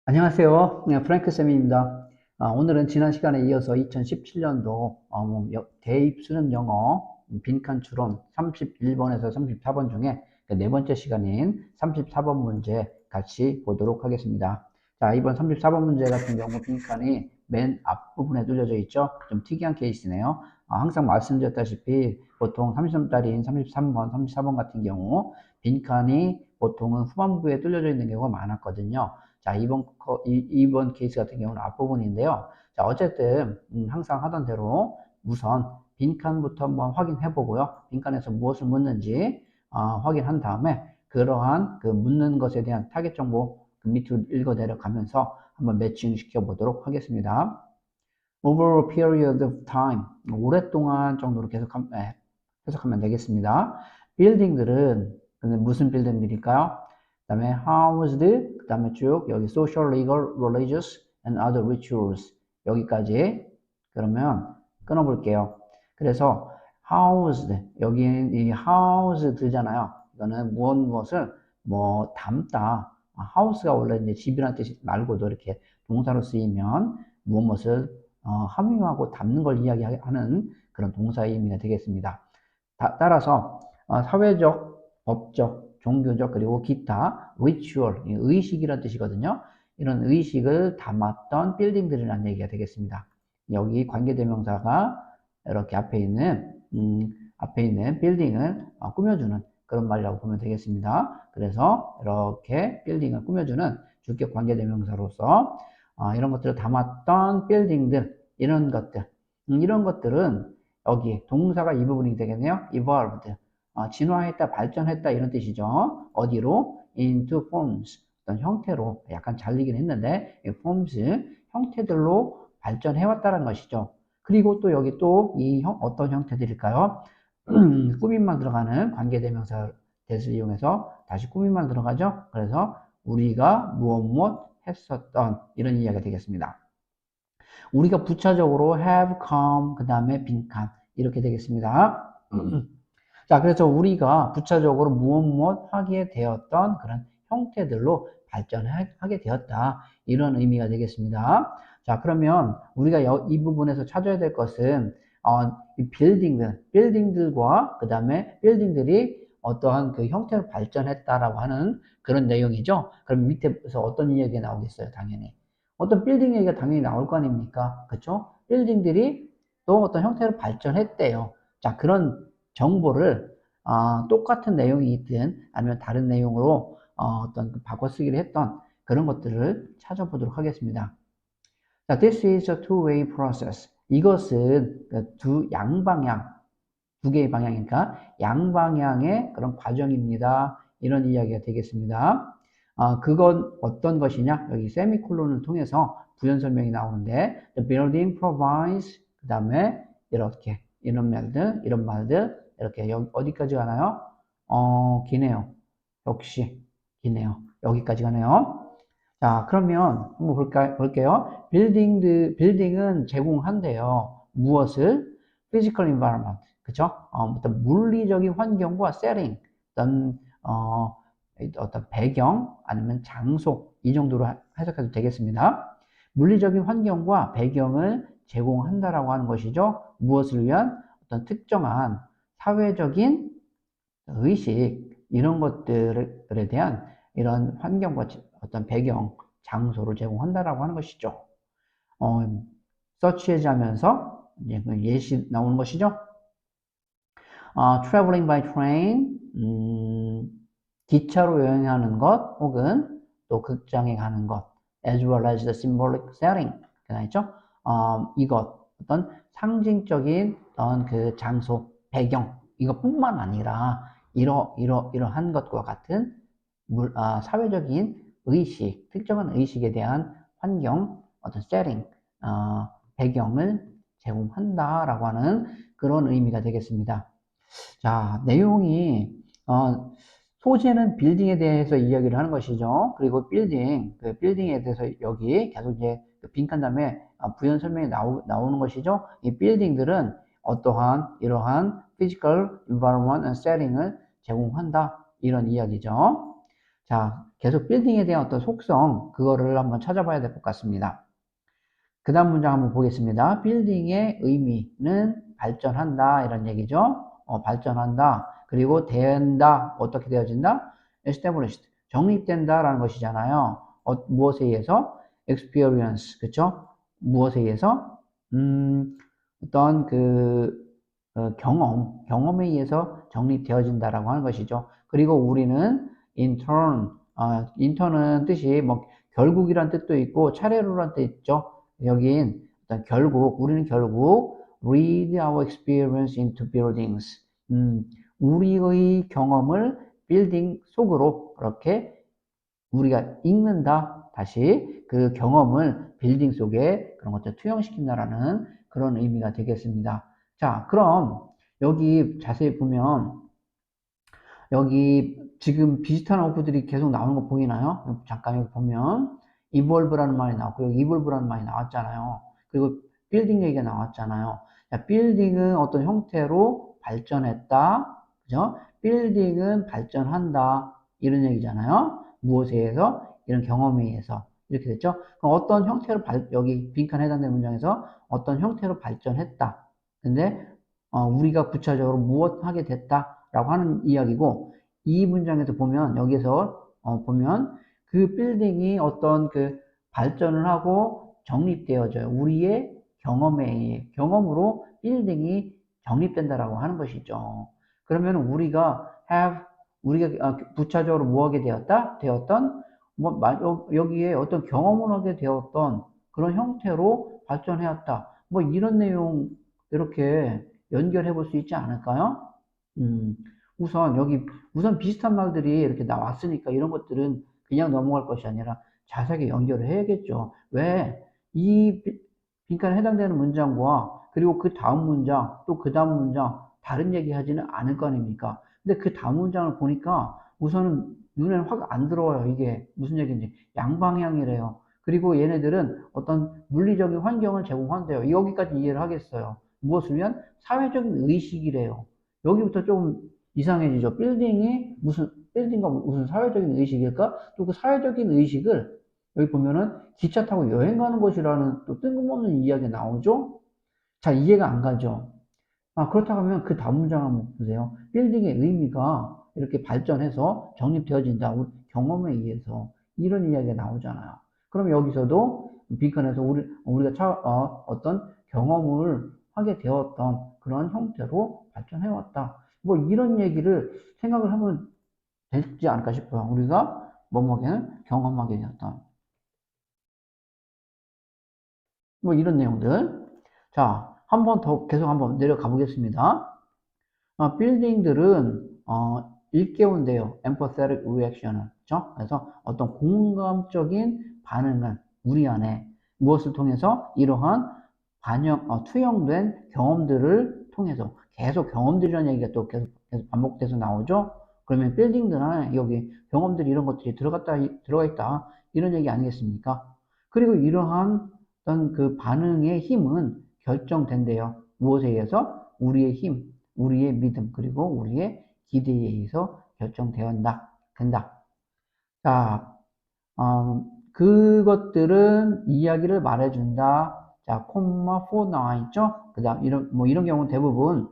안녕하세요. 네, 프랭크 쌤입니다. 오늘은 지난 시간에 이어서 2017년도 대입 수능 영어 빈칸 추론 31번에서 34번 중에 그 네 번째 시간인 34번 문제 같이 보도록 하겠습니다. 자, 이번 34번 문제 같은 경우 빈칸이 맨 앞부분에 뚫려져 있죠. 좀 특이한 케이스네요. 항상 말씀드렸다시피 보통 30점짜리인 33번, 34번 같은 경우 빈칸이 보통은 후반부에 뚫려져 있는 경우가 많았거든요. 자, 이번 케이스 같은 경우는 앞부분인데요. 자, 어쨌든, 항상 하던 대로 우선 빈칸부터 한번 확인해 보고요. 빈칸에서 무엇을 묻는지, 확인한 다음에 그러한 그 묻는 것에 대한 타겟 정보 그 밑으로 읽어 내려가면서 한번 매칭 시켜 보도록 하겠습니다. Over a period of time. 오랫동안 정도로 해석하면 되겠습니다. 빌딩들은, 근데 무슨 빌딩들일까요? 그 다음에 housed, 그 다음에 쭉 여기 social, legal, religious, and other rituals 여기까지 그러면 끊어볼게요. 그래서 housed 여기는 이 housed잖아요. 이거는 무엇을 뭐 담다. house가 원래 이제 집이라는 뜻 말고도 이렇게 동사로 쓰이면 무엇을 함유하고 담는 걸 이야기하는 그런 동사의 의미가 되겠습니다. 따라서 사회적, 법적, 종교적 그리고 기타 리추얼, 의식이라는 뜻이거든요. 이런 의식을 담았던 빌딩들이라는 얘기가 되겠습니다. 여기 관계대명사가 이렇게 앞에 있는 빌딩을 꾸며주는 그런 말이라고 보면 되겠습니다. 그래서 이렇게 빌딩을 꾸며주는 주격 관계대명사로서 이런 것들을 담았던 빌딩들, 이런 것들은 여기 동사가 이 부분이 되겠네요. evolved. 진화했다, 발전했다 이런 뜻이죠. 어디로? into forms. 어떤 형태로 약간 잘리긴 했는데 forms 형태들로 발전해왔다는 것이죠. 그리고 또 여기 또 이 어떤 형태들일까요? 꾸밈만 들어가는 관계대명사 대를 이용해서 다시 꾸밈만 들어가죠. 그래서 우리가 무엇 했었던 이런 이야기가 되겠습니다. 우리가 부차적으로 have come 그 다음에 빈칸 이렇게 되겠습니다. 자, 그래서 우리가 부차적으로 무엇 하게 되었던 그런 형태들로 발전하게 되었다. 이런 의미가 되겠습니다. 자, 그러면 우리가 이 부분에서 찾아야 될 것은 이 빌딩들과 그 다음에 빌딩들이 어떠한 그 형태로 발전했다라고 하는 그런 내용이죠. 그럼 밑에서 어떤 이야기가 나오겠어요, 당연히. 어떤 빌딩 얘기가 당연히 나올 거 아닙니까? 그쵸? 빌딩들이 또 어떤 형태로 발전했대요. 자, 그런 정보를 똑같은 내용이 있든 아니면 다른 내용으로 어떤 바꿔쓰기를 했던 그런 것들을 찾아보도록 하겠습니다. 자, this is a two-way process. 이것은 두 개의 방향이니까 양방향의 그런 과정입니다. 이런 이야기가 되겠습니다. 그건 어떤 것이냐? 여기 세미콜론을 통해서 부연 설명이 나오는데 the building provides 그 다음에 이런 말들 이렇게 어디까지 가나요? 기네요. 역시 기네요. 여기까지 가네요. 자, 그러면 한번 볼게요. 빌딩은 제공한대요. 무엇을? physical environment. 그쵸? 어떤 물리적인 환경과 setting, 어떤 배경, 아니면 장소, 이 정도로 해석해도 되겠습니다. 물리적인 환경과 배경을 제공한다라고 하는 것이죠. 무엇을 위한? 어떤 특정한 사회적인 의식, 이런 것들에 대한 이런 환경과 어떤 배경, 장소를 제공한다라고 하는 것이죠. 서치해자면서 예시 나오는 것이죠. traveling by train, 기차로 여행하는 것, 혹은 또 극장에 가는 것, as well as the symbolic setting. 있죠? 어떤 상징적인 어떤 그 장소, 배경, 이것뿐만 아니라 이러한 것과 같은 사회적인 의식, 특정한 의식에 대한 환경, 어떤 setting, 배경을 제공한다라고 하는 그런 의미가 되겠습니다. 자, 내용이 소재는 빌딩에 대해서 이야기를 하는 것이죠. 그리고 그 빌딩에 대해서 여기 계속 이제 그 빈칸 다음에 부연 설명이 나오는 것이죠. 이 빌딩들은 이러한 physical environment and setting을 제공한다. 이런 이야기죠. 자, 계속 빌딩에 대한 어떤 속성, 그거를 한번 찾아봐야 될 것 같습니다. 그 다음 문장 한번 보겠습니다. 빌딩의 의미는 발전한다, 이런 얘기죠. 발전한다. 그리고 된다. 어떻게 되어진다? established. 정립된다라는 것이잖아요. 무엇에 의해서? experience. 그쵸? 무엇에 의해서? 어떤 경험에 의해서 정립되어진다라고 하는 것이죠. 그리고 우리는 intern은 뜻이 뭐 결국이란 뜻도 있고 차례로란 뜻 있죠. 여긴 어떤 우리는 결국 read our experience into buildings. 우리의 경험을 빌딩 속으로 그렇게 우리가 읽는다. 다시 그 경험을 빌딩 속에 그런 것들 투영시킨다라는 그런 의미가 되겠습니다. 자, 그럼 여기 자세히 보면 여기 지금 비슷한 어구들이 계속 나오는 거 보이나요? 잠깐 여기 보면 evolve라는 말이 나왔고 여기 evolve라는 말이 나왔잖아요. 그리고 빌딩 얘기가 나왔잖아요. 자, 빌딩은 어떤 형태로 발전했다. 그죠? 빌딩은 발전한다. 이런 얘기잖아요. 무엇에 의해서? 이런 경험에 의해서. 이렇게 됐죠? 그럼 어떤 형태로 여기 빈칸에 해당되는 문장에서 어떤 형태로 발전했다. 근데 우리가 구체적으로 무엇 하게 됐다라고 하는 이야기고 이 문장에서 보면 여기서 보면 그 빌딩이 어떤 그 발전을 하고 정립되어져요. 우리의 경험으로 빌딩이 정립된다라고 하는 것이죠. 그러면 우리가 부차적으로 뭐 하게 되었던 여기에 어떤 경험을 하게 되었던 그런 형태로 발전해왔다. 뭐 이런 내용 이렇게 연결해 볼 수 있지 않을까요? 음, 우선 비슷한 말들이 이렇게 나왔으니까 이런 것들은 그냥 넘어갈 것이 아니라 자세하게 연결을 해야겠죠. 왜? 이 빈칸에 해당되는 문장과 그리고 그 다음 문장, 또 그 다음 문장, 다른 얘기 하지는 않을 거 아닙니까? 근데 그 다음 문장을 보니까 우선은 눈에는 확 안 들어와요. 이게 무슨 얘기인지. 양방향이래요. 그리고 얘네들은 어떤 물리적인 환경을 제공한대요. 여기까지 이해를 하겠어요. 무엇이면 사회적인 의식이래요. 여기부터 좀 이상해지죠. 빌딩과 무슨 사회적인 의식일까? 또 그 사회적인 의식을 여기 보면은 기차 타고 여행 가는 것이라는 또 뜬금없는 이야기 나오죠? 자, 이해가 안 가죠? 그렇다고 하면 그 다음 문장 한번 보세요. 빌딩의 의미가 이렇게 발전해서 정립되어진다. 우리 경험에 의해서. 이런 이야기가 나오잖아요. 그럼 여기서도 빈칸에서 어떤 경험을 하게 되었던 그런 형태로 발전해왔다. 뭐 이런 얘기를 생각을 하면 되지 않을까 싶어요. 우리가 뭐뭐게는 경험하게 되었던. 뭐 이런 내용들. 자, 한 번 더 계속 한번 내려가 보겠습니다. 빌딩들은 일깨운대요. empathetic reaction을. 그렇죠? 그래서 어떤 공감적인 반응을 우리 안에 무엇을 통해서 이러한 투영된 경험들을 통해서 계속 경험들이라는 얘기가 또 계속 반복돼서 나오죠. 그러면 빌딩들은 여기 경험들이 이런 것들이 들어가 있다. 이런 얘기 아니겠습니까? 그리고 이러한 어떤 그 반응의 힘은 결정된대요. 무엇에 의해서? 우리의 힘, 우리의 믿음, 그리고 우리의 기대에 의해서 된다. 자, 그것들은 이야기를 말해준다. 자, 콤마 4 나와 있죠? 그 다음, 이런 경우는 대부분,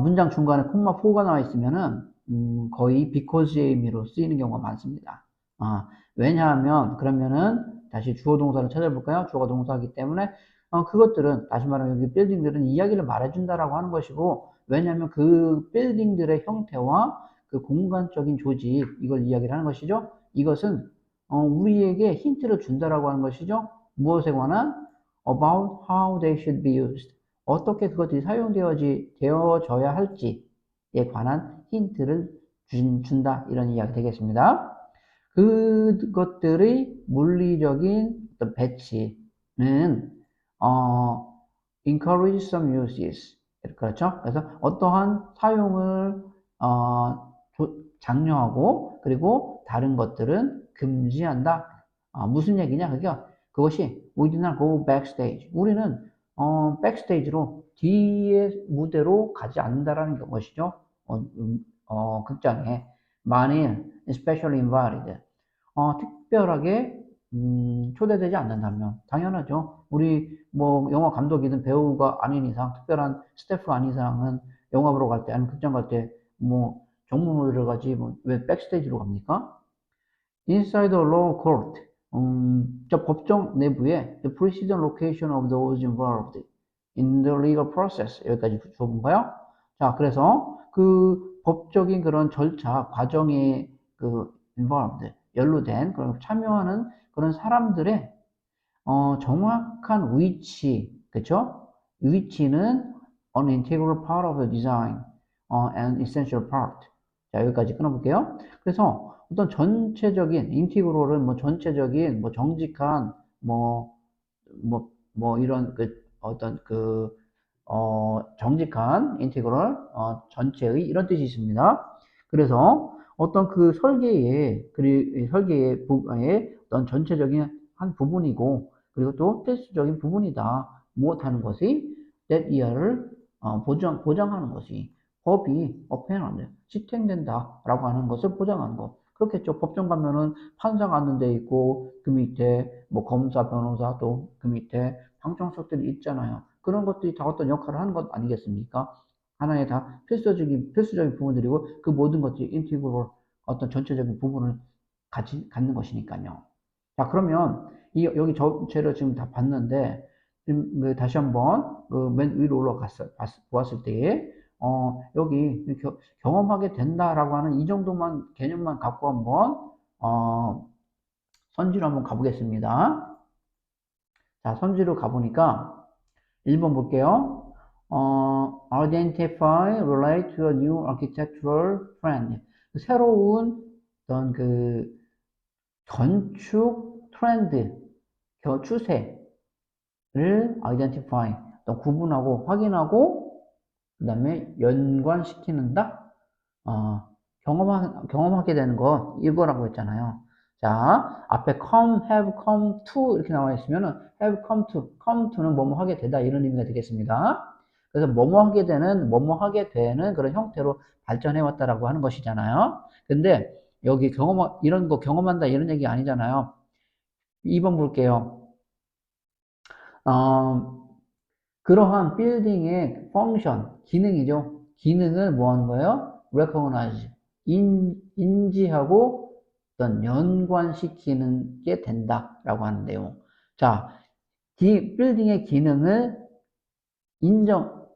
문장 중간에 콤마 4가 나와 있으면은, 거의 because의 의미로 쓰이는 경우가 많습니다. 왜냐하면, 그러면은, 다시 주어 동사를 찾아볼까요? 주어가 동사이기 때문에, 그것들은, 다시 말하면 여기 빌딩들은 이야기를 말해준다라고 하는 것이고, 왜냐하면 그 빌딩들의 형태와 그 공간적인 조직, 이걸 이야기를 하는 것이죠. 이것은, 우리에게 힌트를 준다라고 하는 것이죠. 무엇에 관한? About how they should be used. 어떻게 그것들이 되어져야 할지에 관한 힌트를 준다. 이런 이야기 되겠습니다. 그것들의 물리적인 어떤 배치는, encourage some uses. 그렇죠? 그래서 어떠한 사용을, 장려하고, 그리고 다른 것들은 금지한다. 무슨 얘기냐? 그것이, we do not go backstage. 우리는 백스테이지로 뒤에 무대로 가지 않는다라는 것이죠. 극장에 만일 especially invited. 특별하게 초대되지 않는다면 당연하죠. 우리 뭐 영화 감독이든 배우가 아닌 이상 특별한 스태프 아닌 이상은 영화 보러 갈 때 아니면 극장 갈 때 뭐 정문으로 들어가지 뭐 왜 백스테이지로 갑니까? Inside the law court, 저 법정 내부에 the precedent location of those involved in the legal process 여기까지 줘본가요? 자, 그래서 그 법적인 그런 절차 과정에 그 involved 연루된 그런 참여하는 그런 사람들의 정확한 위치, 그쵸? 위치는 an integral part of the design, and essential part. 자, 여기까지 끊어볼게요. 그래서 어떤 전체적인, 인티그럴은 뭐 전체적인, 뭐 정직한, 이런 정직한, 인티그럴, 전체의 이런 뜻이 있습니다. 그래서 어떤 그 설계의 부분의 어떤 전체적인 한 부분이고, 그리고 또 필수적인 부분이다. 무엇하는 것이? that year를 보장하는 것이 법이 어펜하는 시행된다라고 하는 것을 보장하는 것. 그렇겠죠. 법정 가면은 판사가 앉는 데 있고 그 밑에 뭐 검사, 변호사 또 그 밑에 방청석들이 있잖아요. 그런 것들이 다 어떤 역할을 하는 것 아니겠습니까? 하나의 다 필수적인 부분들이고 그 모든 것들이 인티그럴 어떤 전체적인 부분을 갖는 것이니까요. 자, 그러면 여기 전체를 지금 다 봤는데 지금 다시 한번 맨 위로 보았을 때 여기 경험하게 된다라고 하는 이 정도만 개념만 갖고 한번 선지로 한번 가보겠습니다. 자, 선지로 가보니까 1번 볼게요. identify, relate to a new architectural trend. 새로운 어떤 그 건축 트렌드, 추세를 identify, 또 구분하고 확인하고 그 다음에 연관시키는다. 경험하게 되는 것 이거라고 했잖아요. 자, 앞에 come, have come to 이렇게 나와 있으면은 have come to는 뭐뭐 하게 되다 이런 의미가 되겠습니다. 그래서 뭐뭐 하게 되는 그런 형태로 발전해 왔다라고 하는 것이잖아요. 근데 여기 이런 거 경험한다 이런 얘기 아니잖아요. 2번 볼게요. 그러한 빌딩의 펑션, 기능이죠. 기능을 뭐 하는 거예요? recognize, 인지하고 어떤 연관시키는 게 된다라고 하는 내용. 자, 빌딩의 기능을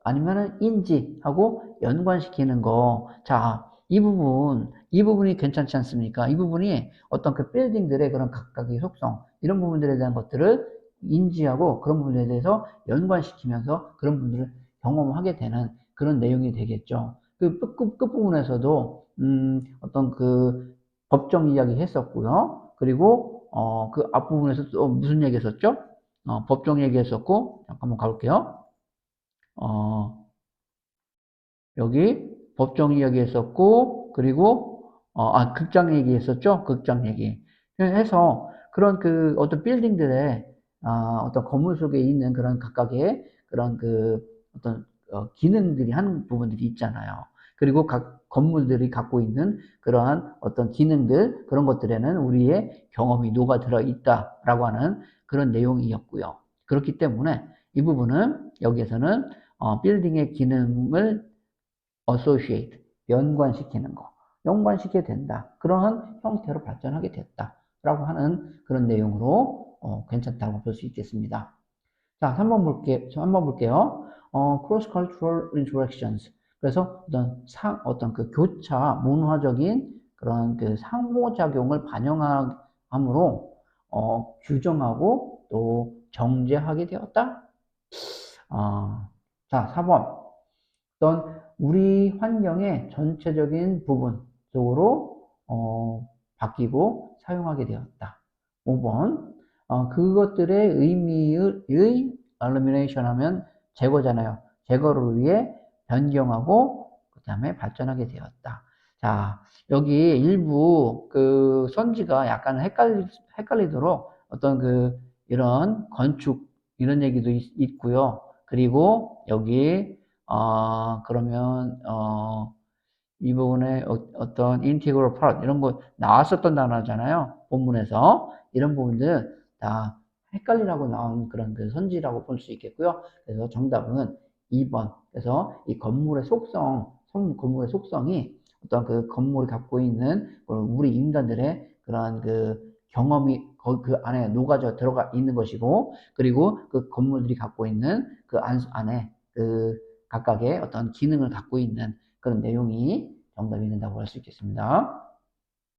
아니면은 인지하고 연관시키는 거. 자, 이 부분이 괜찮지 않습니까? 이 부분이 어떤 그 빌딩들의 그런 각각의 속성, 이런 부분들에 대한 것들을 인지하고 그런 부분에 대해서 연관시키면서 그런 부분들을 경험하게 되는 그런 내용이 되겠죠. 그 끝부분에서도, 어떤 그 법정 이야기 했었고요. 그리고, 그 앞부분에서 또 무슨 얘기 했었죠? 법정 얘기 했었고, 잠깐만 가볼게요. 여기 법정 이야기 했었고, 그리고, 극장 얘기 했었죠? 극장 얘기. 해서, 그런 어떤 빌딩들의, 어떤 건물 속에 있는 그런 각각의 그런 어떤, 기능들이 하는 부분들이 있잖아요. 그리고 각 건물들이 갖고 있는 그러한 어떤 기능들, 그런 것들에는 우리의 경험이 녹아들어 있다라고 하는 그런 내용이었고요. 그렇기 때문에 이 부분은 여기에서는 빌딩의 기능을 associate, 연관시키는 거, 연관시키게 된다. 그러한 형태로 발전하게 됐다라고 하는 그런 내용으로 괜찮다고 볼 수 있겠습니다. 자, 3번 볼게요. cross cultural interactions. 그래서 어떤 그 교차, 문화적인 그런 그 상호작용을 반영함으로 규정하고 또 정제하게 되었다. 자, 4번. 어떤 우리 환경의 전체적인 부분 쪽으로 바뀌고 사용하게 되었다. 5번. 그것들의 의미의 elimination 하면 제거잖아요. 제거를 위해 변경하고 그 다음에 발전하게 되었다. 자, 여기 일부 그 선지가 약간 헷갈리도록 어떤 이런 건축 이런 얘기도 있고요. 그리고 여기 그러면 이 부분에 어떤 integral part 이런 거 나왔었던 단어잖아요. 본문에서 이런 부분들 다 헷갈리라고 나온 그런 그 선지라고 볼 수 있겠고요. 그래서 정답은 2번. 그래서 이 건물의 속성, 건물의 속성이 어떤 그 건물이 갖고 있는 우리 인간들의 그러한 그 경험이 그 안에 녹아져 들어가 있는 것이고, 그리고 그 건물들이 갖고 있는 그 안에 그 각각의 어떤 기능을 갖고 있는 그런 내용이 정답이 된다고 할 수 있겠습니다.